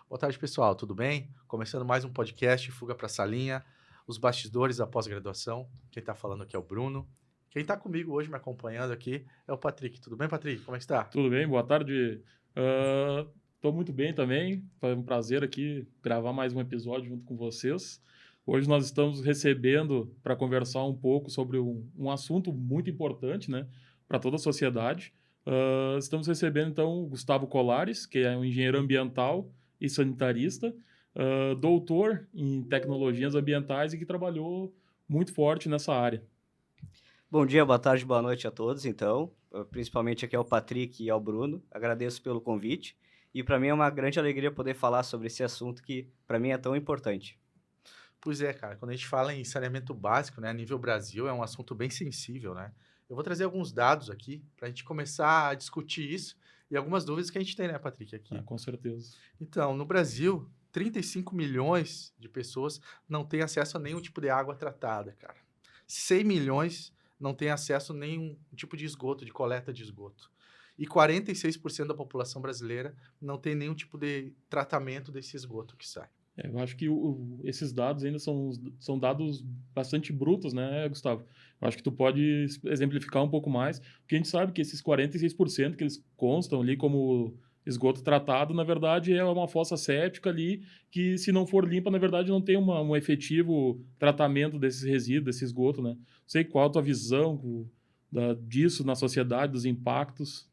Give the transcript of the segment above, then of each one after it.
Boa tarde, pessoal. Tudo bem? Começando mais um podcast Fuga para a Salinha, os bastidores da pós-graduação. Quem está falando aqui é o Bruno. Quem está comigo hoje, me acompanhando aqui, é o Patrick. Tudo bem, Patrick? Como é que está? Tudo bem? Boa tarde. Estou muito bem também. Foi um prazer aqui gravar mais um episódio junto com vocês. Hoje nós estamos recebendo para conversar um pouco sobre um assunto muito importante, né, para toda a sociedade. Estamos recebendo então o Gustavo Colares, que é um engenheiro ambiental e sanitarista, doutor em tecnologias ambientais e que trabalhou muito forte nessa área. Bom dia, boa tarde, boa noite a todos, então. Principalmente aqui é o Patrick e ao Bruno. Agradeço pelo convite. E para mim é uma grande alegria poder falar sobre esse assunto que para mim é tão importante. Pois é, cara. Quando a gente fala em saneamento básico, né, a nível Brasil, é um assunto bem sensível, né? Eu vou trazer alguns dados aqui para a gente começar a discutir isso e algumas dúvidas que a gente tem, né, Patrick, aqui. Com certeza. Então, no Brasil, 35 milhões de pessoas não têm acesso a nenhum tipo de água tratada, cara. 100 milhões não têm acesso a nenhum tipo de esgoto, de coleta de esgoto. E 46% da população brasileira não tem nenhum tipo de tratamento desse esgoto que sai. Eu acho que esses dados ainda são dados bastante brutos, né, Gustavo? Eu acho que tu pode exemplificar um pouco mais, porque a gente sabe que esses 46% que eles constam ali como esgoto tratado, na verdade, é uma fossa séptica ali, que se não for limpa, na verdade, não tem um efetivo tratamento desses resíduos, desse esgoto, né? Não sei qual a tua visão disso na sociedade, dos impactos.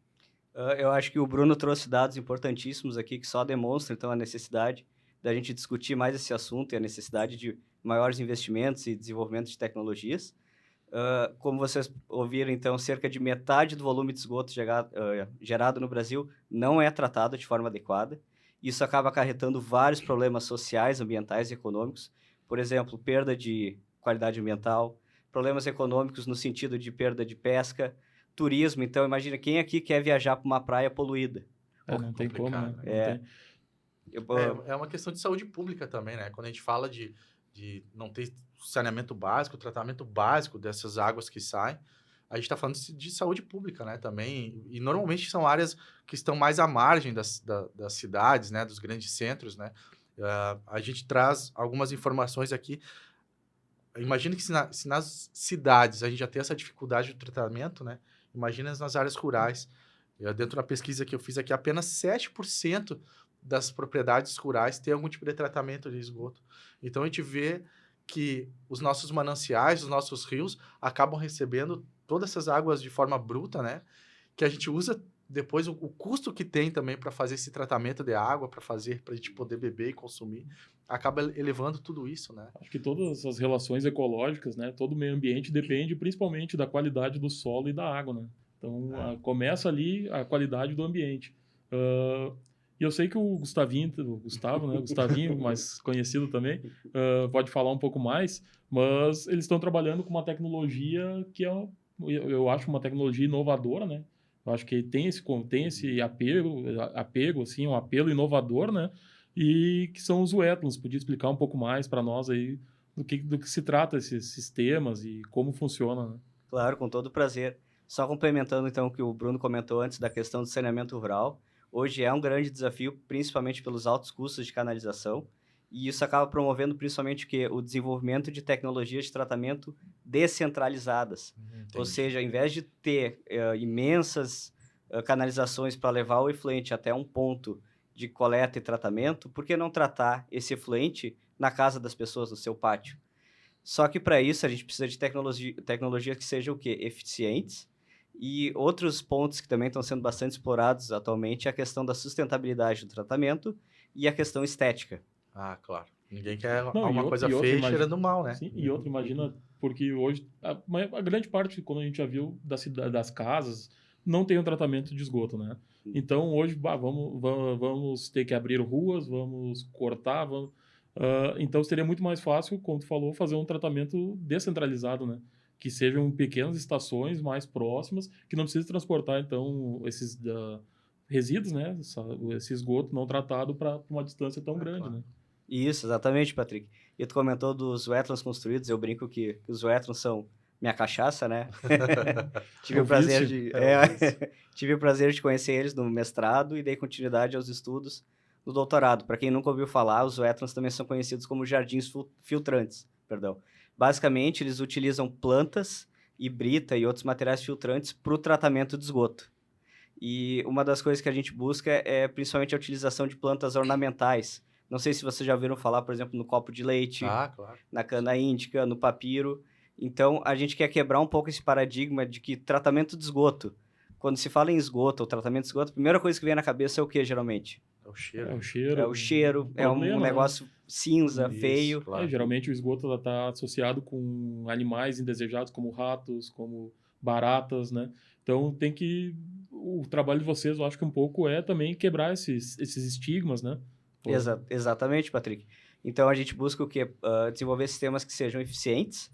Eu acho que o Bruno trouxe dados importantíssimos aqui que só demonstram, então, a necessidade da gente discutir mais esse assunto e a necessidade de maiores investimentos e desenvolvimento de tecnologias. Como vocês ouviram, então, cerca de metade do volume de esgoto gerado no Brasil não é tratado de forma adequada. Isso acaba acarretando vários problemas sociais, ambientais e econômicos. Por exemplo, perda de qualidade ambiental, problemas econômicos no sentido de perda de pesca, turismo. Então, imagina quem aqui quer viajar para uma praia poluída. Não tem como, né? Complicado, né? Não tem. É uma questão de saúde pública também, né? Quando a gente fala de não ter saneamento básico, tratamento básico dessas águas que saem, a gente está falando de saúde pública, né? Também, e normalmente são áreas que estão mais à margem das cidades, né? Dos grandes centros, né? A gente traz algumas informações aqui. Imagina que se nas cidades a gente já tem essa dificuldade de tratamento, né? Imagina nas áreas rurais. Dentro da pesquisa que eu fiz aqui, apenas 7% das propriedades rurais têm algum tipo de tratamento de esgoto. Então, a gente vê que os nossos mananciais, os nossos rios, acabam recebendo todas essas águas de forma bruta, né? Que a gente usa depois, o custo que tem também para fazer esse tratamento de água, para a gente poder beber e consumir, acaba elevando tudo isso, né? Acho que todas as relações ecológicas, né, todo o meio ambiente depende principalmente da qualidade do solo e da água, né? Então, começa ali a qualidade do ambiente. E eu sei que o Gustavo, né, Gustavinho, mais conhecido também, pode falar um pouco mais, mas eles estão trabalhando com uma tecnologia que eu acho uma tecnologia inovadora, né? Eu acho que tem esse apego, assim, um apelo inovador, né? E que são os wetlands. Podia explicar um pouco mais para nós aí do que se trata esses sistemas e como funciona, né? Claro, com todo prazer. Só complementando, então, o que o Bruno comentou antes da questão do saneamento rural. Hoje é um grande desafio, principalmente pelos altos custos de canalização, e isso acaba promovendo principalmente o desenvolvimento de tecnologias de tratamento descentralizadas. Ou seja, ao invés de ter imensas canalizações para levar o efluente até um ponto de coleta e tratamento, por que não tratar esse efluente na casa das pessoas, no seu pátio? Só que para isso a gente precisa de tecnologia que sejam o quê? Eficientes. E outros pontos que também estão sendo bastante explorados atualmente é a questão da sustentabilidade do tratamento e a questão estética. Ah, claro. Ninguém quer Não, alguma coisa feia e cheirando mal, né? Sim, e outra, imagina, porque hoje a grande parte, quando a gente já viu das casas, não tem um tratamento de esgoto, né? Então hoje vamos ter que abrir ruas, vamos cortar, então seria muito mais fácil, como tu falou, fazer um tratamento descentralizado, né? Que sejam pequenas estações mais próximas, que não precise transportar, então, esses resíduos, né? Esse esgoto não tratado para uma distância tão grande, Claro. né? Isso, exatamente, Patrick. E tu comentou dos wetlands construídos, eu brinco que os wetlands são minha cachaça, né? É o vício. É o vício. Tive o prazer de conhecer eles no mestrado e dei continuidade aos estudos no doutorado. Para quem nunca ouviu falar, os wetlands também são conhecidos como jardins filtrantes. Perdão. Basicamente, eles utilizam plantas e brita e outros materiais filtrantes para o tratamento de esgoto. E uma das coisas que a gente busca é principalmente a utilização de plantas ornamentais. Não sei se vocês já ouviram falar, por exemplo, no copo de leite, Claro. na cana índica, no papiro. Então, a gente quer quebrar um pouco esse paradigma de que tratamento de esgoto, quando se fala em esgoto ou tratamento de esgoto, a primeira coisa que vem na cabeça é o que, geralmente? É o cheiro. É o cheiro. É o cheiro, é um problema, né? negócio cinza, Isso, feio. claro. Geralmente o esgoto está associado com animais indesejados, como ratos, como baratas, né? Então tem que... O trabalho de vocês, eu acho que um pouco é também quebrar esses estigmas, né? Exatamente, Patrick. Então a gente busca o quê? Desenvolver sistemas que sejam eficientes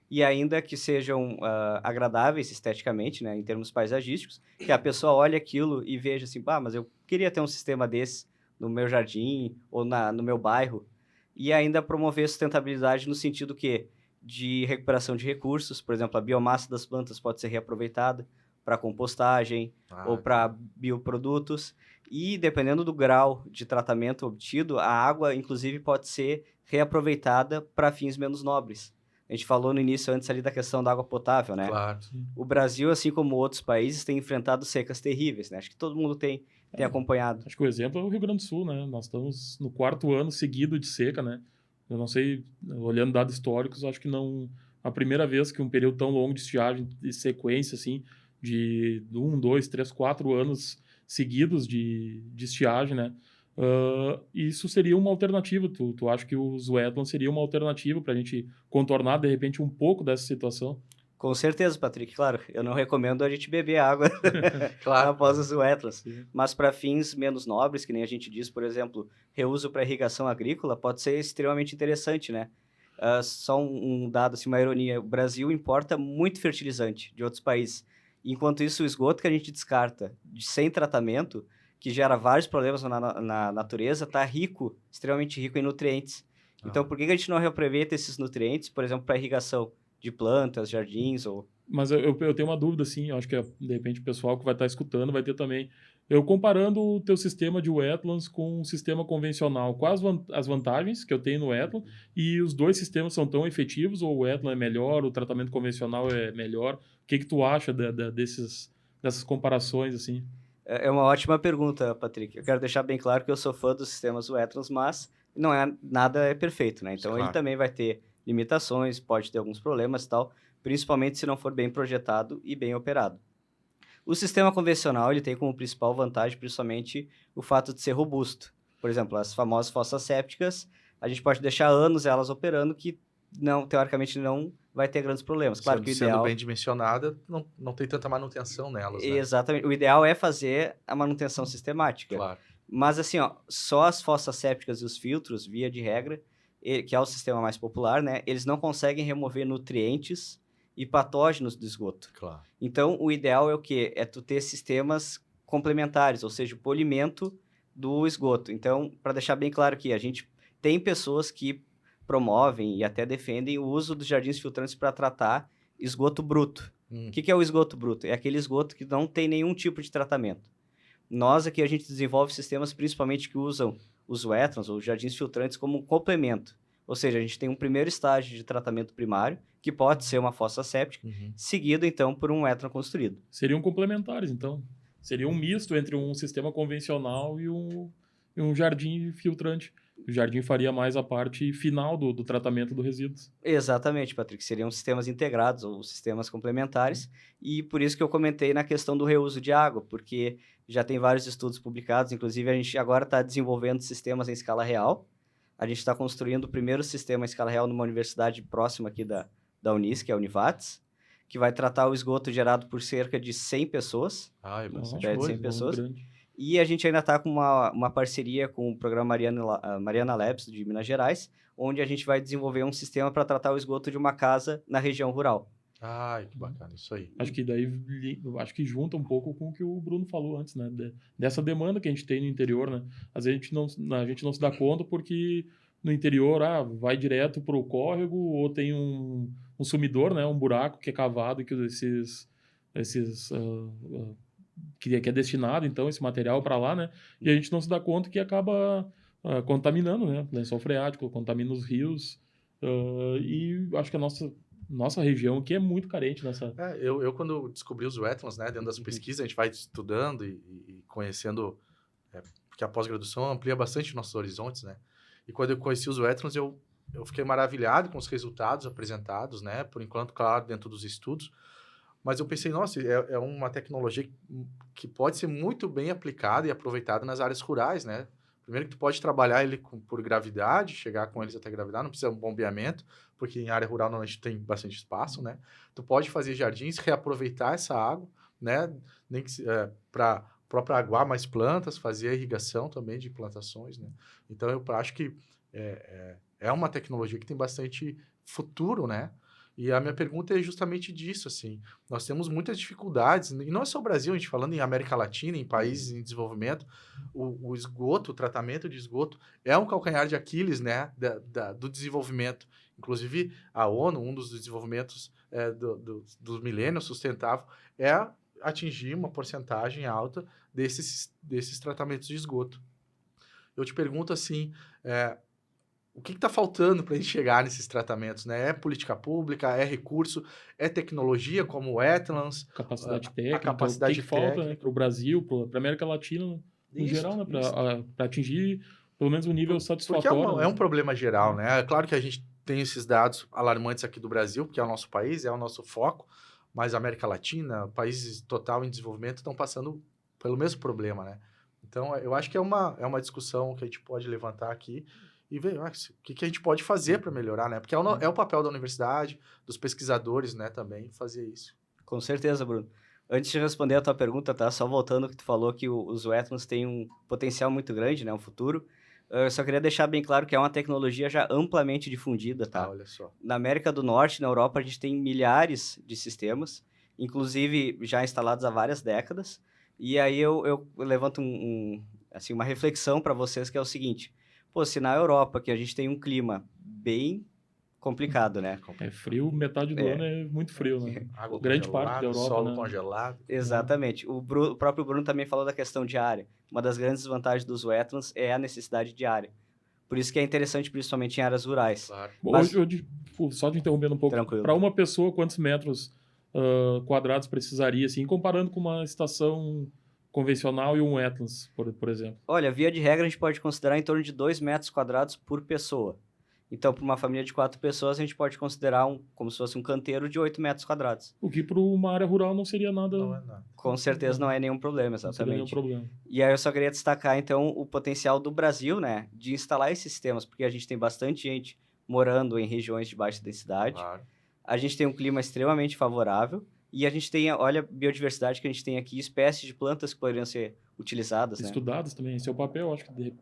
e ainda que sejam agradáveis esteticamente, né, em termos paisagísticos, que a pessoa olhe aquilo e veja assim, mas eu queria ter um sistema desse no meu jardim ou no meu bairro, e ainda promover sustentabilidade no sentido que de recuperação de recursos, por exemplo, a biomassa das plantas pode ser reaproveitada para compostagem ou para bioprodutos, e dependendo do grau de tratamento obtido, a água, inclusive, pode ser reaproveitada para fins menos nobres. A gente falou no início, antes ali, da questão da água potável, né? Claro. O Brasil, assim como outros países, tem enfrentado secas terríveis, né? Acho que todo mundo tem acompanhado. Acho que o exemplo é o Rio Grande do Sul, né? Nós estamos no 4º ano seguido de seca, né? Eu não sei, olhando dados históricos, acho que não... A primeira vez que um período tão longo de estiagem, de sequência, assim, de 1, 2, 3, 4 anos seguidos de estiagem, né? Isso seria uma alternativa. Tu acha que os wetlands seria uma alternativa para a gente contornar, de repente, um pouco dessa situação? Com certeza, Patrick. Claro, eu não recomendo a gente beber água Claro. após os wetlands. Sim. Mas para fins menos nobres, que nem a gente diz, por exemplo, reuso para irrigação agrícola, pode ser extremamente interessante, né? Só um dado, assim, uma ironia. O Brasil importa muito fertilizante de outros países. Enquanto isso, o esgoto que a gente descarta sem tratamento, que gera vários problemas na natureza, está rico, extremamente rico em nutrientes. Então, por que a gente não reaproveita esses nutrientes, por exemplo, para irrigação de plantas, jardins ou... Mas eu tenho uma dúvida, assim, eu acho que de repente o pessoal que vai estar escutando vai ter também. Eu comparando o teu sistema de wetlands com um sistema convencional, quais as vantagens que eu tenho no wetland, e os dois sistemas são tão efetivos, ou o wetland é melhor, o tratamento convencional é melhor? O que tu acha dessas comparações, assim? É uma ótima pergunta, Patrick. Eu quero deixar bem claro que eu sou fã dos sistemas wetlands, mas nada é perfeito, né? Então, Claro. ele também vai ter limitações, pode ter alguns problemas e tal, principalmente se não for bem projetado e bem operado. O sistema convencional, ele tem como principal vantagem, principalmente, o fato de ser robusto. Por exemplo, as famosas fossas sépticas, a gente pode deixar anos elas operando que, teoricamente, não vai ter grandes problemas. Claro que o ideal... Sendo bem dimensionada, não tem tanta manutenção nelas, né? Exatamente. O ideal é fazer a manutenção sistemática. Claro. Mas, assim, só as fossas sépticas e os filtros, via de regra, que é o sistema mais popular, né? Eles não conseguem remover nutrientes e patógenos do esgoto. Claro. Então, o ideal é o quê? É tu ter sistemas complementares, ou seja, o polimento do esgoto. Então, para deixar bem claro aqui, a gente tem pessoas que promovem e até defendem o uso dos jardins filtrantes para tratar esgoto bruto. O que é o esgoto bruto? É aquele esgoto que não tem nenhum tipo de tratamento. Nós aqui, a gente desenvolve sistemas principalmente que usam os wetlands ou jardins filtrantes como um complemento. Ou seja, a gente tem um primeiro estágio de tratamento primário, que pode ser uma fossa séptica, seguido, então, por um wetland construído. Seriam complementares, então. Seria um misto entre um sistema convencional e um jardim filtrante. O jardim faria mais a parte final do tratamento do resíduos. Exatamente, Patrick. Seriam sistemas integrados ou sistemas complementares. E por isso que eu comentei na questão do reuso de água, porque já tem vários estudos publicados. Inclusive, a gente agora está desenvolvendo sistemas em escala real. A gente está construindo o primeiro sistema em escala real numa universidade próxima aqui da Unis, que é a Univates, que vai tratar o esgoto gerado por cerca de 100 pessoas. É bastante Perto de 100 pessoas. E a gente ainda está com uma parceria com o programa Mariana Labs, de Minas Gerais, onde a gente vai desenvolver um sistema para tratar o esgoto de uma casa na região rural. Que bacana, isso aí. Acho que junta um pouco com o que o Bruno falou antes, né? Dessa demanda que a gente tem no interior, né? Às vezes a gente não se dá conta porque no interior vai direto para o córrego ou tem um sumidor, né? Um buraco que é cavado e que esses que é destinado, então, esse material para lá, né? E a gente não se dá conta que acaba contaminando, né? Lençol freático, contamina os rios. E acho que a nossa região aqui é muito carente nessa... Eu quando descobri os wetlands, né, dentro das pesquisas, a gente vai estudando e conhecendo, porque a pós-graduação amplia bastante nossos horizontes, né? E quando eu conheci os wetlands, eu fiquei maravilhado com os resultados apresentados, né? Por enquanto, claro, dentro dos estudos. Mas eu pensei, nossa, é uma tecnologia que pode ser muito bem aplicada e aproveitada nas áreas rurais, né? Primeiro que tu pode trabalhar ele por gravidade, chegar com eles até gravidade, não precisa de um bombeamento, porque em área rural normalmente tem bastante espaço, né? Tu pode fazer jardins, reaproveitar essa água, né? Nem que para própria aguar mais plantas, fazer a irrigação também de plantações, né? Então eu acho que é uma tecnologia que tem bastante futuro, né? E a minha pergunta é justamente disso, assim. Nós temos muitas dificuldades, e não é só o Brasil, a gente falando em América Latina, em países em desenvolvimento, o esgoto, o tratamento de esgoto é um calcanhar de Aquiles, né, do desenvolvimento. Inclusive, a ONU, um dos desenvolvimentos do milênio sustentável, é atingir uma porcentagem alta desses tratamentos de esgoto. Eu te pergunto assim, o que está faltando para a gente chegar nesses tratamentos, né? É política pública, é recurso, é tecnologia como o wetlands, Capacidade técnica, a capacidade o que falta, né, para o Brasil, para a América Latina, no geral, né, para atingir pelo menos um nível satisfatório. Porque é um problema geral, né? É claro que a gente tem esses dados alarmantes aqui do Brasil, porque é o nosso país, é o nosso foco, mas a América Latina, países total em desenvolvimento, estão passando pelo mesmo problema, né? Então, eu acho que é uma discussão que a gente pode levantar aqui e ver o que a gente pode fazer para melhorar, né? Porque é o papel da universidade, dos pesquisadores, né, também, fazer isso. Com certeza, Bruno. Antes de responder a tua pergunta, tá? Só voltando que tu falou que os wetlands têm um potencial muito grande, né? Um futuro. Eu só queria deixar bem claro que é uma tecnologia já amplamente difundida, tá? Olha só. Na América do Norte, na Europa, a gente tem milhares de sistemas, inclusive já instalados há várias décadas. E aí eu levanto assim, uma reflexão para vocês, que é o seguinte. Pô, se na Europa, que a gente tem um clima bem complicado, né? É frio, metade do ano é muito frio, né? Água Grande parte da Europa, solo né? congelado. Exatamente. O próprio Bruno também falou da questão de área. Uma das grandes vantagens dos wetlands é a necessidade de área. Por isso que é interessante, principalmente em áreas rurais. Claro. Mas- Só te interrompendo um pouco, Tranquilo. para uma pessoa, quantos metros quadrados precisaria, assim, comparando com uma estação convencional e um wetlands, por exemplo? Olha, via de regra, a gente pode considerar em torno de 2 metros quadrados por pessoa. Então, para uma família de 4 pessoas, a gente pode considerar como se fosse um canteiro de 8 metros quadrados. O que para uma área rural não seria nada... Não é nada. Com certeza não é nenhum problema, Não seria nenhum exatamente. problema. E aí eu só queria destacar, então, o potencial do Brasil, né, de instalar esses sistemas, porque a gente tem bastante gente morando em regiões de baixa densidade. Claro. A gente tem um clima extremamente favorável e a gente tem, olha a biodiversidade que a gente tem aqui, espécies de plantas que poderiam ser utilizadas, né? Estudadas também, esse é o papel, acho que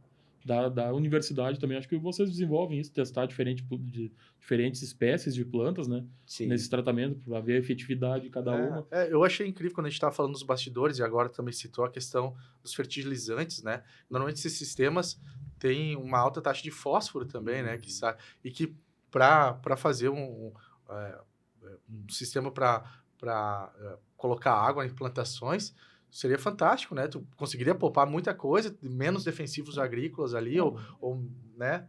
da universidade também, acho que vocês desenvolvem isso, testar diferentes espécies de plantas, né? Sim. Nesse tratamento, para ver a efetividade de cada uma. Eu achei incrível quando a gente estava falando dos bastidores, e agora também citou a questão dos fertilizantes, né? Normalmente esses sistemas têm uma alta taxa de fósforo também, né? Que sai, e que para fazer um sistema para colocar água em plantações, seria fantástico, né? Tu conseguiria poupar muita coisa, menos defensivos agrícolas ali, ou né?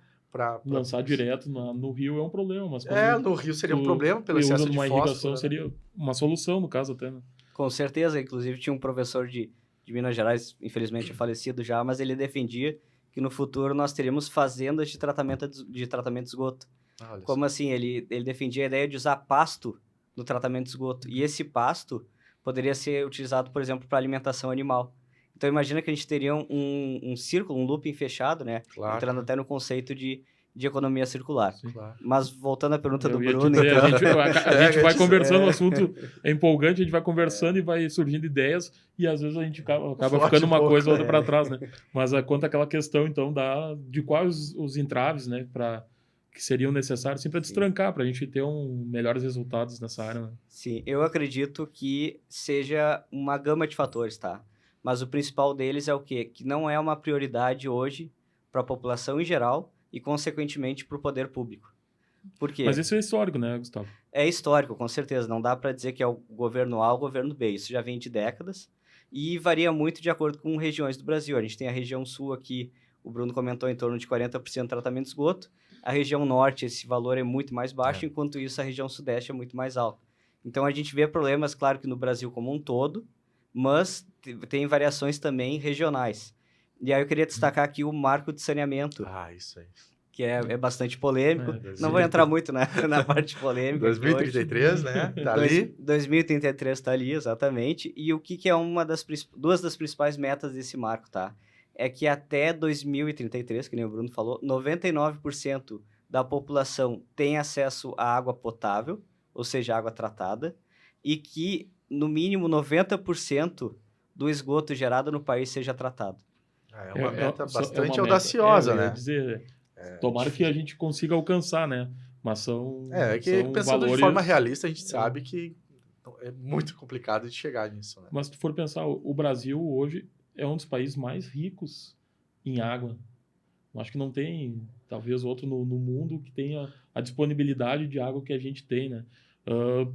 Lançar direto no rio é um problema, mas no rio seria um problema pelo excesso de fósforo. Irrigação seria uma solução, no caso, até, né? Com certeza, inclusive tinha um professor de Minas Gerais, infelizmente é falecido já, mas ele defendia que no futuro nós teríamos fazendas de tratamento de esgoto. Como assim? Ele defendia a ideia de usar pasto no tratamento de esgoto. E esse pasto poderia ser utilizado, por exemplo, para alimentação animal. Então, imagina que a gente teria um círculo, um looping fechado, né? Claro. Entrando até no conceito de economia circular. Claro. Mas, voltando à pergunta do ia Bruno... dizer, então... a gente vai conversando, o assunto é empolgante, a gente vai conversando e vai surgindo ideias, e às vezes a gente acaba ficando uma coisa ou outra para trás, né? Mas quanto àquela questão, então, de quais os entraves, né? Que seriam necessários para destrancar, para a gente ter melhores resultados nessa área. Né? Sim, eu acredito que seja uma gama de fatores, tá? Mas o principal deles é o quê? Que não é uma prioridade hoje para a população em geral e, consequentemente, para o poder público. Por quê? Mas isso é histórico, né, Gustavo? É histórico, com certeza. Não dá para dizer que é o governo A ou o governo B. Isso já vem de décadas. e varia muito de acordo com regiões do Brasil. A gente tem a região sul aqui, o Bruno comentou, em torno de 40% de tratamento de esgoto. A região norte, esse valor é muito mais baixo, enquanto isso a região sudeste é muito mais alta. Então a gente vê problemas, claro que no Brasil como um todo, mas tem variações também regionais. E aí eu queria destacar aqui o marco de saneamento, Isso aí. que é bastante polêmico. É, Não vou entrar muito na parte polêmica. 2033, né? Tá ali. 2033 está ali, exatamente. E o que é duas das principais metas desse marco, tá? É que até 2033, que nem o Bruno falou, 99% da população tem acesso à água potável, ou seja, água tratada, e que, no mínimo, 90% do esgoto gerado no país seja tratado. É uma meta bastante uma meta, audaciosa, eu ia né? dizer, tomara que a gente consiga alcançar, né? Mas que são pensando valores... de forma realista, a gente sabe que é muito complicado de chegar nisso, né? Mas se tu for pensar, o Brasil hoje é um dos países mais ricos em água. Eu acho que não tem, talvez, outro no mundo que tenha a disponibilidade de água que a gente tem, né?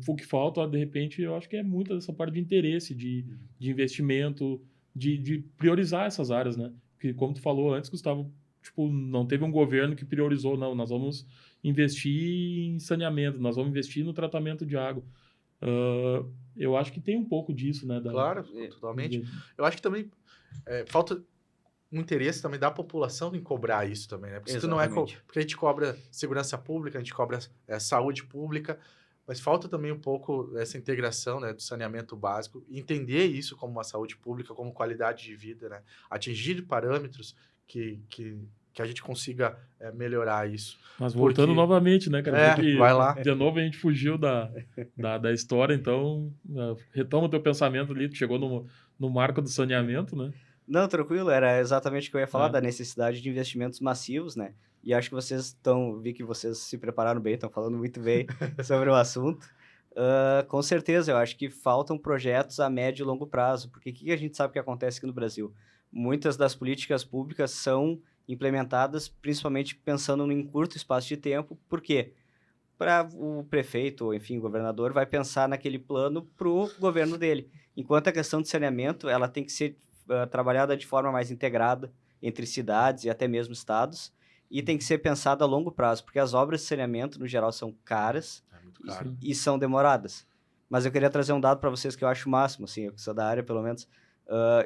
O que falta, de repente, eu acho que é muito dessa parte de interesse, de investimento, de priorizar essas áreas, né? Porque, como tu falou antes, Gustavo, tipo, não teve um governo que priorizou, não, nós vamos investir em saneamento, nós vamos investir no tratamento de água. Eu acho que tem um pouco disso, né? Claro, totalmente. Eu acho que também falta um interesse também da população em cobrar isso também, né? Porque se tu não porque a gente cobra segurança pública, a gente cobra saúde pública, mas falta também um pouco essa integração, né, do saneamento básico, entender isso como uma saúde pública, como qualidade de vida, né? Atingir parâmetros que a gente consiga melhorar isso. Mas voltando novamente, né, cara? Vai lá. De novo a gente fugiu da história, então retoma o teu pensamento ali, tu chegou no marco do saneamento, né? Não, tranquilo, era exatamente o que eu ia falar, da necessidade de investimentos massivos, né? E acho que vi que vocês se prepararam bem, estão falando muito bem sobre o assunto. Com certeza, eu acho que faltam projetos a médio e longo prazo, porque o que a gente sabe que acontece aqui no Brasil? Muitas das políticas públicas são implementadas principalmente pensando em curto espaço de tempo, por quê? Para o prefeito, ou enfim, o governador, vai pensar naquele plano para o governo dele. Enquanto a questão de saneamento, ela tem que ser trabalhada de forma mais integrada entre cidades e até mesmo estados, e tem que ser pensada a longo prazo, porque as obras de saneamento, no geral, são caras e são demoradas. Mas eu queria trazer um dado para vocês que eu acho o máximo, assim, eu que sou da área, pelo menos.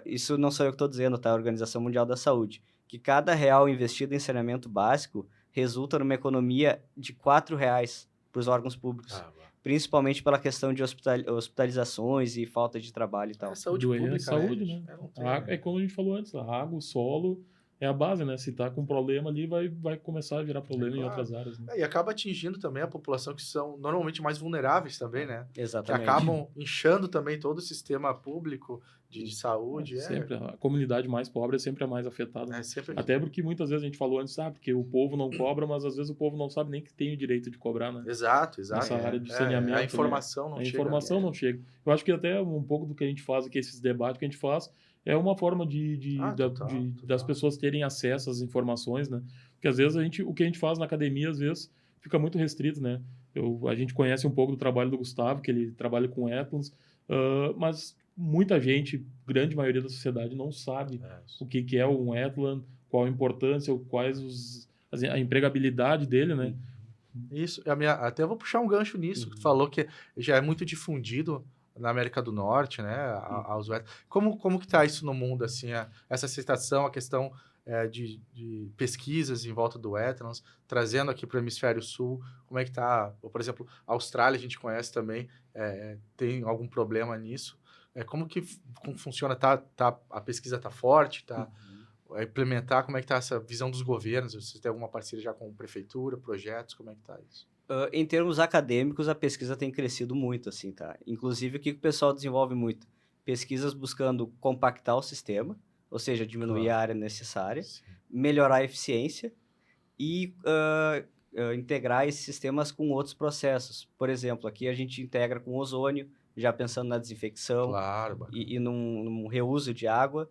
Isso não sou eu que estou dizendo, tá? A Organização Mundial da Saúde. Que cada real investido em saneamento básico resulta numa economia de R$4 para os órgãos públicos. Principalmente pela questão de hospitalizações e falta de trabalho e tal. Saúde pública, saúde, né? É como a gente falou antes, a água, o solo é a base, né? Se tá com problema ali, vai começar a virar problema em outras áreas. Né? E acaba atingindo também a população que são normalmente mais vulneráveis também, né? Exatamente. Que acabam inchando também todo o sistema público de saúde. Sempre, a comunidade mais pobre é sempre a mais afetada. Né? Até porque muitas vezes a gente falou antes, porque o povo não cobra, mas às vezes o povo não sabe nem que tem o direito de cobrar, né? Exato. Nessa área de saneamento. A informação não chega. Eu acho que até um pouco do que a gente faz aqui, esses debates que a gente faz, é uma forma das pessoas terem acesso às informações, né? Porque às vezes o que a gente faz na academia, às vezes, fica muito restrito, né? A gente conhece um pouco do trabalho do Gustavo, que ele trabalha com Wetlands, mas muita gente, grande maioria da sociedade, não sabe o que é um wetland, qual a importância, a empregabilidade dele, né? Isso, até eu vou puxar um gancho nisso, que tu falou que já é muito difundido na América do Norte, né, aos wetlands. Como que tá isso no mundo, assim, essa aceitação, a questão de pesquisas em volta do wetlands, trazendo aqui para o hemisfério sul, como é que tá, por exemplo, a Austrália a gente conhece também, tem algum problema nisso, como funciona, a pesquisa tá forte, implementar, como é que tá essa visão dos governos, você tem alguma parceria já com prefeitura, projetos, como é que tá isso? Em termos acadêmicos, a pesquisa tem crescido muito, assim, tá? Inclusive, o que o pessoal desenvolve muito? Pesquisas buscando compactar o sistema, ou seja, diminuir a área necessária, melhorar a eficiência e integrar esses sistemas com outros processos. Por exemplo, aqui a gente integra com ozônio, já pensando na desinfecção e num reuso de água.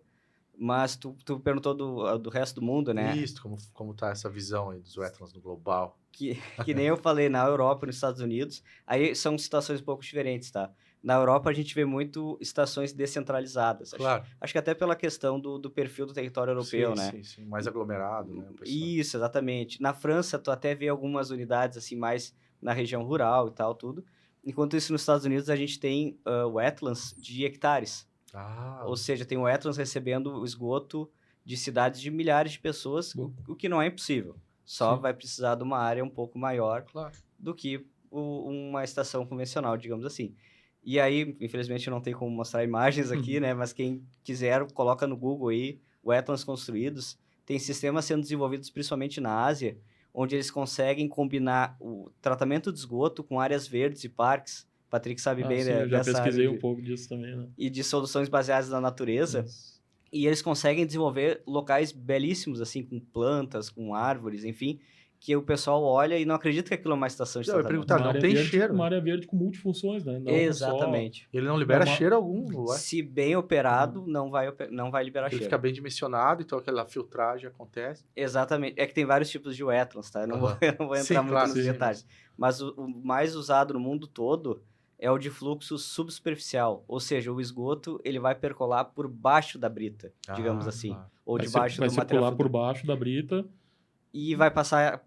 Mas tu perguntou do resto do mundo, né? Isso, como tá essa visão aí dos wetlands no global. Que nem eu falei, na Europa e nos Estados Unidos, aí são situações um pouco diferentes, tá? Na Europa, a gente vê muito estações descentralizadas. Claro. Acho que até pela questão do perfil do território europeu, Sim, né? sim, sim. Mais aglomerado, né? O pessoal. Isso, exatamente. Na França, tu até vê algumas unidades assim mais na região rural e tal, tudo. Enquanto isso, nos Estados Unidos, a gente tem wetlands de hectares. Ah, Ou seja, tem wetlands recebendo o esgoto de cidades de milhares de pessoas, o que não é impossível. Só Sim. vai precisar de uma área um pouco maior claro. do que uma estação convencional, digamos assim. E aí, infelizmente, não tem como mostrar imagens aqui, né? Mas quem quiser, coloca no Google aí, wetlands construídos. Tem sistemas sendo desenvolvidos principalmente na Ásia, onde eles conseguem combinar o tratamento de esgoto com áreas verdes e parques. Patrick sabe bem Sim, eu já dessa pesquisei área um pouco disso também, né? e de soluções baseadas na natureza. Isso. E eles conseguem desenvolver locais belíssimos, assim, com plantas, com árvores, enfim, que o pessoal olha e não acredita que aquilo é uma estação de Não, eu ia tratamento. perguntar, não tem cheiro. Uma área verde com multifunções, né? Não Exatamente. Ele não libera Uma- cheiro algum, ué. Se bem operado, não vai liberar Ele cheiro. fica bem dimensionado, então aquela filtragem acontece. Exatamente. É que tem vários tipos de wetlands, tá? Eu não vou, eu não vou Sim, entrar muito claro, nos sim, detalhes. Mas o mais usado no mundo todo é o de fluxo subsuperficial. Ou seja, o esgoto ele vai percolar por baixo da brita, digamos assim. Claro. Ou vai debaixo vai do material circular por filtrado. baixo da brita. E vai passar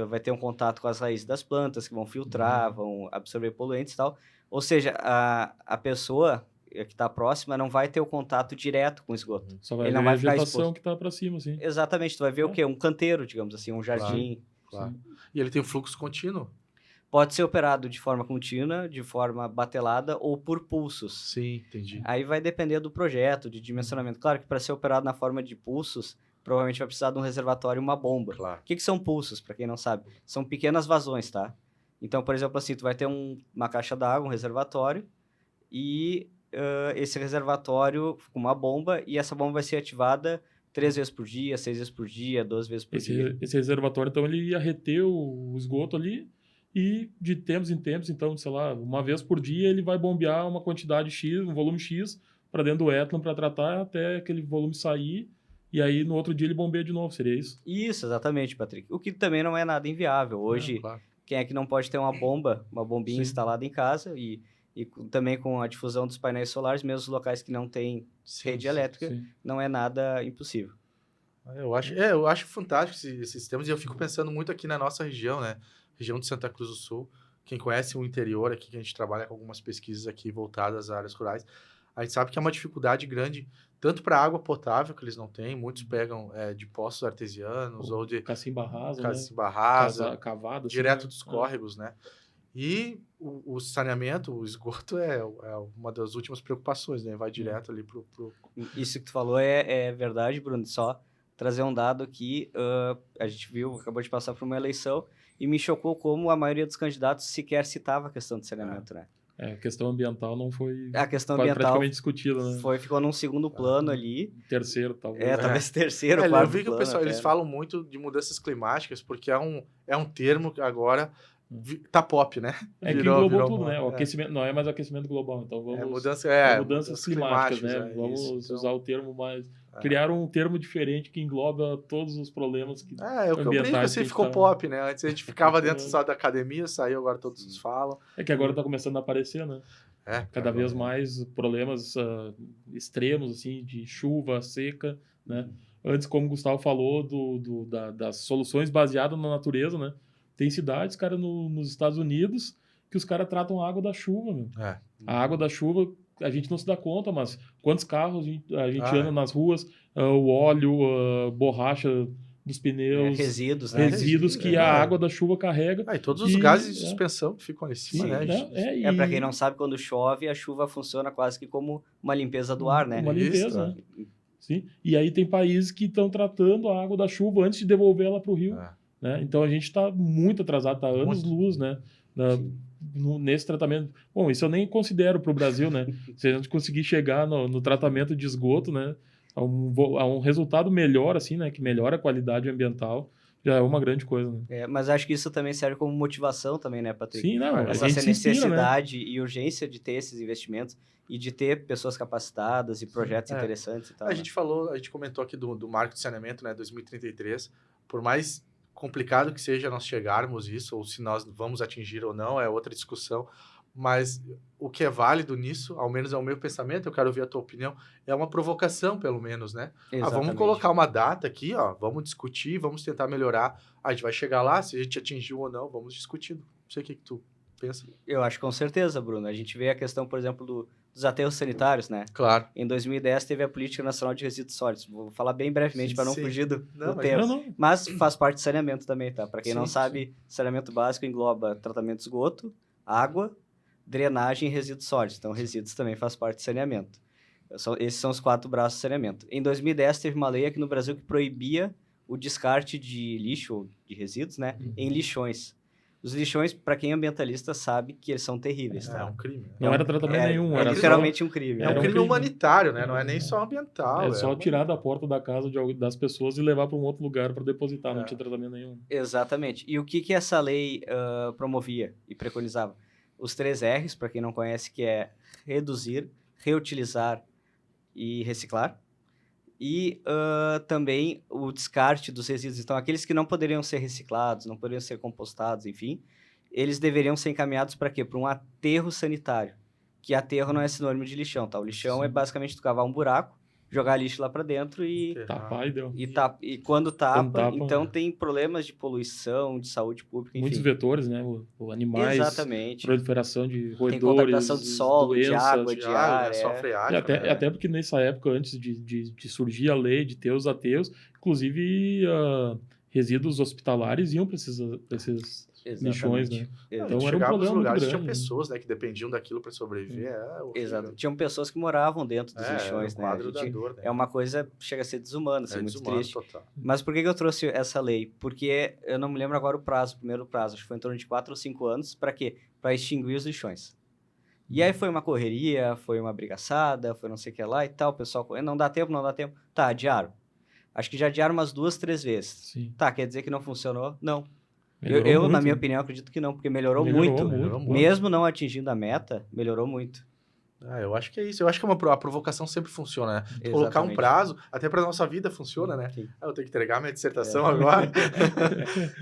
vai ter um contato com as raízes das plantas, que vão filtrar, vão absorver poluentes e tal. Ou seja, a pessoa que está próxima não vai ter o contato direto com o esgoto. Só vai Ele ver não a vai ficar vegetação exposto. que tá para cima, assim. Exatamente, tu vai ver o quê? Um canteiro, digamos assim, um jardim. Claro. Sim. E ele tem um fluxo contínuo? Pode ser operado de forma contínua, de forma batelada ou por pulsos. Sim, entendi. Aí vai depender do projeto, de dimensionamento. Claro que para ser operado na forma de pulsos, provavelmente vai precisar de um reservatório e uma bomba. Claro. O que são pulsos, para quem não sabe? São pequenas vazões, tá? Então, por exemplo, assim, tu vai ter uma caixa d'água, um reservatório, e esse reservatório com uma bomba, e essa bomba vai ser ativada 3 vezes por dia, 6 vezes por dia, 12 vezes por dia. Esse reservatório, então, ele ia reter o esgoto ali e de tempos em tempos, então, sei lá, uma vez por dia ele vai bombear uma quantidade X, um volume X para dentro do Etlan para tratar até aquele volume sair e aí no outro dia ele bombeia de novo, seria isso? Isso, exatamente, Patrick. O que também não é nada inviável. Hoje, Claro. quem é que não pode ter uma bombinha Sim. instalada em casa e também com a difusão dos painéis solares, mesmo os locais que não têm Sim, rede sim. elétrica, Sim. não é nada impossível. Eu acho fantástico esses sistemas e eu fico pensando muito aqui na nossa região, né? Região de Santa Cruz do Sul. Quem conhece o interior aqui, que a gente trabalha com algumas pesquisas aqui voltadas às áreas rurais, a gente sabe que é uma dificuldade grande, tanto para água potável, que eles não têm, muitos pegam de poços artesianos ou de Cacimba rasa, Cacimba rasa, cavada, assim, direto né? dos córregos, né? E o saneamento, o esgoto é uma das últimas preocupações, né? Vai direto ali pro... Isso que tu falou é verdade, Bruno. Só trazer um dado aqui, a gente viu, acabou de passar por uma eleição, e me chocou como a maioria dos candidatos sequer citava a questão de saneamento, né? A questão ambiental não foi A questão ambiental praticamente discutida, né? ficou num segundo plano ali. Terceiro, talvez. Talvez terceiro, eu quarto vi que plano o pessoal, até, eles né? falam muito de mudanças climáticas, porque é um termo que agora tá pop, né? É que englobou virou tudo, né? O moda, aquecimento, não é mais aquecimento global, então vamos... mudanças climáticas, né? Vamos isso, usar o termo mais... Criar um termo diferente que engloba todos os problemas que É o que eu brinco, ambientais assim, que a gente ficou tá- pop, né? Antes a gente ficava dentro só da academia, saiu, agora todos falam. É que agora está começando a aparecer, né? Cada vez mais problemas extremos, assim, de chuva, seca, né? Antes, como o Gustavo falou, das soluções baseadas na natureza, né? Tem cidades, cara, nos Estados Unidos que os caras tratam a água da chuva, meu. A água da chuva, a gente não se dá conta, mas quantos carros a gente anda nas ruas, o óleo, borracha dos pneus, Resíduos, né? resíduos que a água da chuva carrega. E todos os gases de suspensão que ficam ali em cima, Sim, né? Para quem não sabe, quando chove, a chuva funciona quase que como uma limpeza do ar, né? Uma limpeza, né? Sim. E aí tem países que estão tratando a água da chuva antes de devolver ela para o rio. Né? Então a gente está muito atrasado, está anos-luz, né? Nesse tratamento. Bom, isso eu nem considero para o Brasil, né? Se a gente conseguir chegar no tratamento de esgoto, né? A um resultado melhor, assim, né? Que melhora a qualidade ambiental, já é uma grande coisa, né? Mas acho que isso também serve como motivação também, né, Patrick? Sim, não, essa a gente se inspira, necessidade e urgência de ter esses investimentos e de ter pessoas capacitadas e projetos interessantes e tal. A gente comentou aqui do marco de saneamento, né, 2033. Por mais complicado que seja nós chegarmos isso, ou se nós vamos atingir ou não, é outra discussão. Mas o que é válido nisso, ao menos é o meu pensamento, eu quero ouvir a tua opinião, é uma provocação, pelo menos, né? Vamos Exatamente. colocar uma data aqui, ó, vamos discutir, vamos tentar melhorar. A gente vai chegar lá, se a gente atingiu ou não, vamos discutindo. Não sei o que tu pensa. Eu acho com certeza, Bruno. A gente vê a questão, por exemplo, dos aterros sanitários, né? Claro. Em 2010 teve a Política Nacional de Resíduos Sólidos. Vou falar bem brevemente para não Sim. fugir do Não, mas- tempo. Não. Mas faz parte do saneamento também, tá? Para quem não Sim, sabe, saneamento básico engloba tratamento de esgoto, água, drenagem e resíduos sólidos. Então, resíduos também faz parte do saneamento. Esses são os 4 braços de saneamento. Em 2010 teve uma lei aqui no Brasil que proibia o descarte de lixo ou de resíduos, né? Em lixões. Os lixões, para quem é ambientalista, sabe que eles são terríveis, É tá? um crime. Não era tratamento nenhum, É era literalmente um crime. É Era um um crime crime. humanitário, né? Não é nem só ambiental. É só uma- tirar da porta da casa das pessoas e levar para um outro lugar para depositar, não É. tinha tratamento nenhum. Exatamente. E o que essa lei promovia e preconizava? Os 3 R's, para quem não conhece, que é reduzir, reutilizar e reciclar. E também o descarte dos resíduos. Então, aqueles que não poderiam ser reciclados, não poderiam ser compostados, enfim, eles deveriam ser encaminhados para quê? Para um aterro sanitário. Que aterro não é sinônimo de lixão, tá? O lixão é Sim. basicamente tu cavar um buraco, jogar lixo lá para dentro e Tapar e deu. e quando tapa, Quando tapa, então tem problemas de poluição, de saúde pública, enfim. Muitos vetores, né? O animais, Exatamente. proliferação de Tem roedores, contaminação de solo, de doenças. água, de de água, ar. né? Sofre E água, né? até porque nessa época, antes de surgir a lei, de ter os aterros, inclusive resíduos hospitalares iam para esses lixões, né? Então era um Chegava nos problema muito lugares, tinha grande. pessoas, né, que dependiam daquilo para sobreviver. É horrível. Exato. Tinham pessoas que moravam dentro dos lixões, o né? quadro A da gente- dor, né? É uma coisa, chega a ser desumana, assim, É muito desumano triste. total. Mas por que eu trouxe essa lei? Porque eu não me lembro agora o prazo, o primeiro prazo, acho que foi em torno de 4 ou 5 anos, para quê? Para extinguir os lixões. E aí foi uma correria, foi uma brigaçada, foi não sei o que lá e tal, o pessoal, não dá tempo, não dá tempo. Tá, adiaram. Acho que já adiaram umas 2, 3 vezes. Sim. Tá, quer dizer que não funcionou? Não. Melhorou Eu, muito, na minha né? opinião, acredito que não, porque melhorou Melhorou muito. muito. Mesmo não atingindo a meta, melhorou muito. Eu acho que é isso. Eu acho que a provocação sempre funciona, né? Colocar um Exatamente. prazo, até para nossa vida funciona, né? Sim. Eu tenho que entregar minha dissertação agora.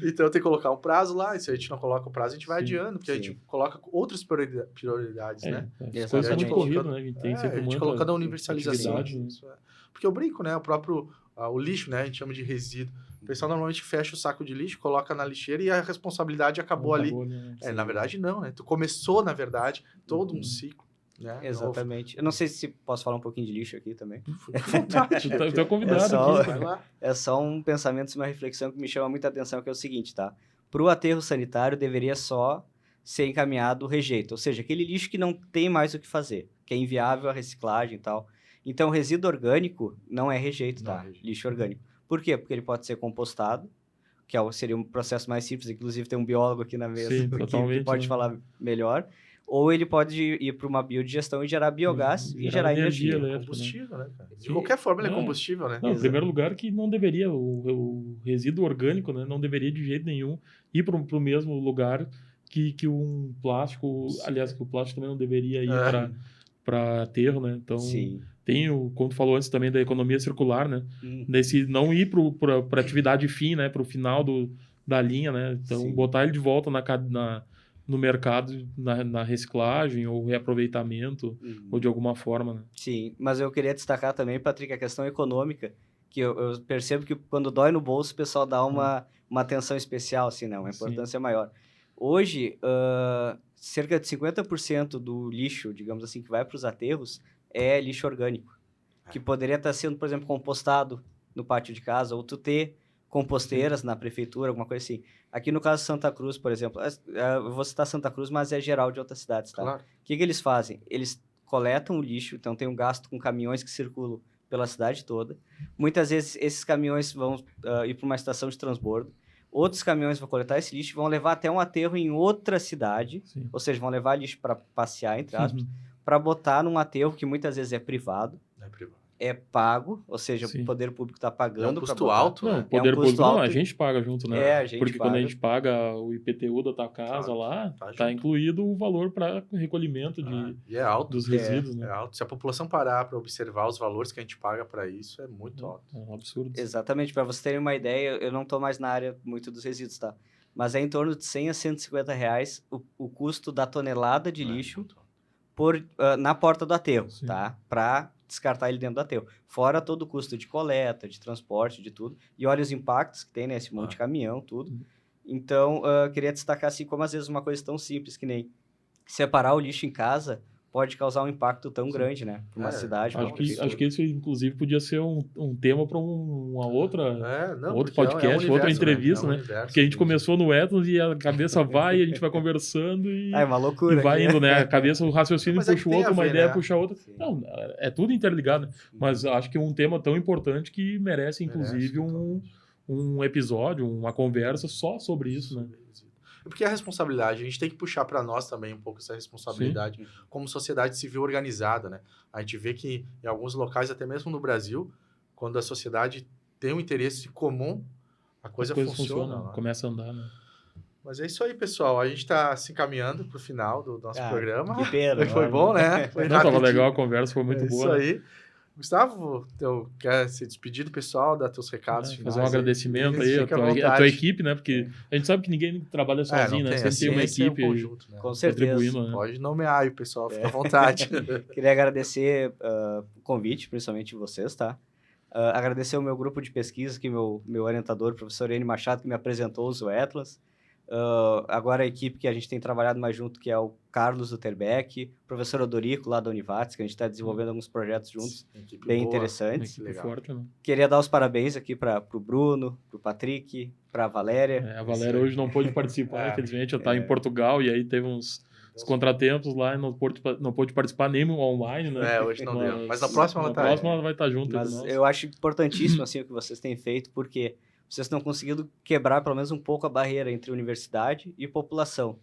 Então eu tenho que colocar um prazo lá. E se a gente não coloca o prazo, a gente vai Sim, adiando, porque a sim. gente coloca outras prioridades, né? As Exatamente. coisas são muito Colocando- corridas, né? A gente tem sempre a gente muita colocando a universalização. atividade, né? Isso é. Porque eu brinco, né? O próprio o lixo, né? A gente chama de resíduo. O pessoal normalmente fecha o saco de lixo, coloca na lixeira e a responsabilidade acabou ali. né? Na verdade, não, né? Tu começou, na verdade, todo um Uhum. ciclo. Né? Exatamente. Eu não sei se posso falar um pouquinho de lixo aqui também. Fica à vontade. Tu é convidado É só- aqui. Vai lá. É só um pensamento e uma reflexão que me chama muita atenção, que é o seguinte, tá? Para o aterro sanitário, deveria só ser encaminhado o rejeito. Ou seja, aquele lixo que não tem mais o que fazer, que é inviável a reciclagem e tal. Então, resíduo orgânico não é rejeito, Não tá? é rejeito. Lixo orgânico. Por quê? Porque ele pode ser compostado, que seria um processo mais simples, inclusive tem um biólogo aqui na mesa Sim, que totalmente, pode né? falar melhor. Ou ele pode ir para uma biodigestão e gerar biogás e gerar energia. elétrica, né? Combustível, né, cara? De Sim. qualquer forma, ele é Não. combustível, né? Não, em Exato. primeiro lugar que não deveria, o resíduo orgânico, né, não deveria de jeito nenhum ir para o mesmo lugar que um plástico, aliás, que o plástico também não deveria ir É. para aterro, né? Então, Sim. tem como tu falou antes também da economia circular, né? Hum. Desse não ir para atividade fim, né, para o final da linha, né? Então, Sim. botar ele de volta no mercado, na reciclagem ou reaproveitamento, ou de alguma forma, né? Sim, mas eu queria destacar também, Patrick, a questão econômica, que eu percebo que quando dói no bolso, o pessoal dá uma atenção especial, assim, né? Uma Sim. importância maior. Hoje, cerca de 50% do lixo, digamos assim, que vai para os aterros é lixo orgânico, que poderia estar sendo, por exemplo, compostado no pátio de casa, ou tu ter composteiras na prefeitura, alguma coisa assim. Aqui no caso de Santa Cruz, por exemplo, eu vou citar Santa Cruz, mas é geral de outras cidades, tá? Claro. O que eles fazem? Eles coletam o lixo, então tem um gasto com caminhões que circulam pela cidade toda. Muitas vezes esses caminhões vão ir para uma estação de transbordo. Outros caminhões vão coletar esse lixo e vão levar até um aterro em outra cidade, Sim. ou seja, vão levar lixo para passear, entre aspas, Uhum. para botar num aterro que muitas vezes é privado, É privado. é pago, ou seja, Sim. o poder público está É pagando. um pra custo botar. alto, Não, né? o poder custo público não, alto. a gente paga junto, né? É, a gente Porque paga. quando a gente paga o IPTU da tua casa Tá, lá, tá tá junto. incluído o valor para recolhimento E é alto. dos resíduos, É né? alto. Se a população parar para observar os valores que a gente paga para isso, é muito alto. É um absurdo. Exatamente, para vocês terem uma ideia, eu não estou mais na área muito dos resíduos, tá? mas é em torno de 100 a 150 reais o custo da tonelada de lixo na porta do aterro, Sim. tá? Para descartar ele dentro do aterro. Fora todo o custo de coleta, de transporte, de tudo. E olha os impactos que tem, né? Esse monte de caminhão, tudo. Então, queria destacar assim, como às vezes uma coisa tão simples que nem separar o lixo em casa pode causar um impacto tão grande, né? Para uma cidade. Acho que isso, inclusive, podia ser um tema para uma outra, outro podcast, outra entrevista, né? Porque a gente começou no Etnos e a cabeça vai, e a gente vai conversando e, é uma loucura, e vai indo, né? A cabeça, o raciocínio puxa o outro, uma ideia puxa a outra. Sim. Não, é tudo interligado, né? Mas acho que é um tema tão importante que merece, inclusive, um episódio, uma conversa só sobre isso, né? Porque a responsabilidade, a gente tem que puxar para nós também um pouco essa responsabilidade. Sim. Como sociedade civil organizada, né? A gente vê que em alguns locais, até mesmo no Brasil, quando a sociedade tem um interesse comum, a coisa funciona. Começa a andar, né? Mas é isso aí, pessoal. A gente está se encaminhando para o final do nosso programa. Que pena. Foi bom, né? Tava legal a conversa, foi muito boa. Isso aí. Gustavo, quer se despedir do pessoal, dar teus recados finais? Fazer um agradecimento aí à tua equipe, né? Porque a gente sabe que ninguém trabalha sozinho, né? Sempre tem uma equipe conjunto, né? Com certeza. Né? Pode nomear aí o pessoal, fica à vontade. Queria agradecer o convite, principalmente vocês, tá? Agradecer o meu grupo de pesquisa, que meu orientador, o professor N. Machado, que me apresentou os Wetlands. Agora a equipe que a gente tem trabalhado mais junto, que é o Carlos Uterbeck, o professor Odorico, lá da Univates, que a gente está desenvolvendo alguns projetos juntos, bem interessantes. Forte, né? Queria dar os parabéns aqui para o Bruno, para o Patrick, para a Valéria. A Valéria hoje não pôde participar, infelizmente, ela está em Portugal e aí teve uns contratempos lá e não pôde participar nem online, né? Hoje não deu. Mas na próxima ela vai estar junto. Mas eu acho importantíssimo assim, o que vocês têm feito, porque vocês estão conseguindo quebrar pelo menos um pouco a barreira entre universidade e população.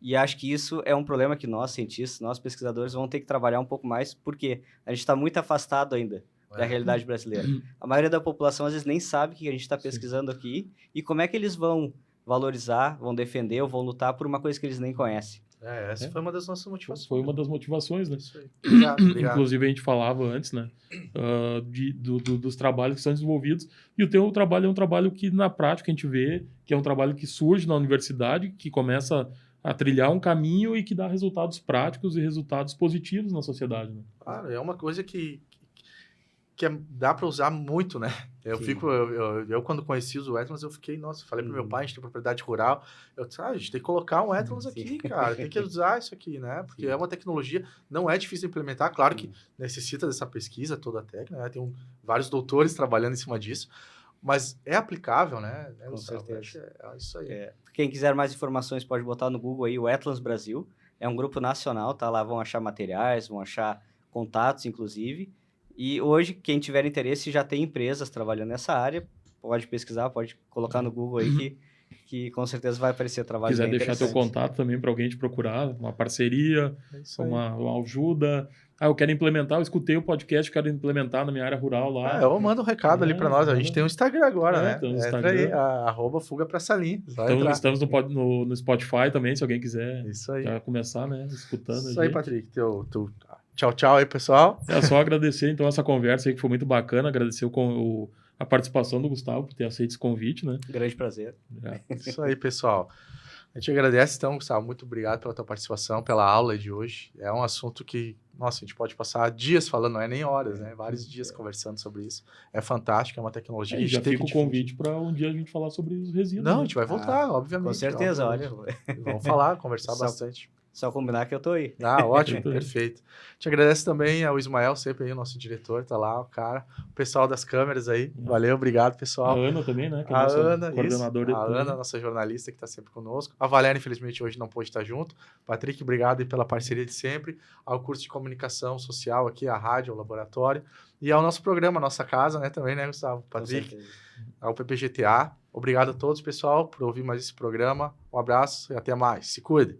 E acho que isso é um problema que nós, cientistas, nós pesquisadores, vamos ter que trabalhar um pouco mais, porque a gente está muito afastado ainda da realidade brasileira. A maioria da população, às vezes, nem sabe o que a gente está pesquisando aqui e como é que eles vão valorizar, vão defender ou vão lutar por uma coisa que eles nem conhecem. Essa foi uma das nossas motivações. Foi uma das motivações, né? Isso aí. Obrigado. Inclusive, a gente falava antes, né? Dos trabalhos que são desenvolvidos. E o teu trabalho é um trabalho que, na prática, a gente vê que é um trabalho que surge na universidade, que começa a trilhar um caminho e que dá resultados práticos e resultados positivos na sociedade, né? Claro, é uma coisa que dá para usar muito, né? Eu quando conheci os Wetlands, eu fiquei, falei pro meu pai, a gente tem propriedade rural, eu disse, a gente tem que colocar um Wetlands aqui, cara, tem que usar isso aqui, né? Porque é uma tecnologia, não é difícil de implementar, claro que necessita dessa pesquisa toda a técnica, né? Tem vários doutores trabalhando em cima disso, mas é aplicável, né? Com certeza. É isso aí. Quem quiser mais informações pode botar no Google aí, Wetlands Brasil, é um grupo nacional, tá? Lá vão achar materiais, vão achar contatos, inclusive. E hoje, quem tiver interesse, já tem empresas trabalhando nessa área, pode pesquisar, pode colocar no Google aí que com certeza vai aparecer trabalho. Se quiser deixar teu contato também para alguém te procurar, uma parceria, uma ajuda. Eu quero implementar, eu escutei o podcast, quero implementar na minha área rural lá. Eu mando um recado ali para nós, a gente tem um Instagram agora, né? Tem um Instagram. Aí, @Fuga pra Salim. Estamos no Spotify também, se alguém quiser já começar, né? Escutando. Isso aí, Patrick. Tchau aí, pessoal. Só agradecer, então, essa conversa aí, que foi muito bacana. Agradecer a participação do Gustavo por ter aceito esse convite, né? Grande prazer. Isso aí, pessoal. A gente agradece, então, Gustavo. Muito obrigado pela tua participação, pela aula de hoje. É um assunto que, a gente pode passar dias falando, não é nem horas, né? Vários dias conversando sobre isso. É fantástico, é uma tecnologia que a gente já tem fica o convite para um dia a gente falar sobre os resíduos. Não, a gente vai voltar, obviamente. Com certeza, olha. Vamos conversar bastante. Só combinar que eu tô aí. Ótimo, perfeito. Te agradeço também ao Ismael, sempre aí, o nosso diretor, tá lá, o cara. O pessoal das câmeras aí. Valeu, obrigado, pessoal. A Ana também, né? Que é a Ana, coordenadora. A Ana, nossa jornalista, que tá sempre conosco. A Valéria, infelizmente, hoje não pôde estar junto. Patrick, obrigado aí pela parceria de sempre. Ao curso de comunicação social aqui, a rádio, o laboratório. E ao nosso programa, a nossa casa, né, também, né, Gustavo? Patrick. Ao PPGTA. Obrigado a todos, pessoal, por ouvir mais esse programa. Um abraço e até mais. Se cuide.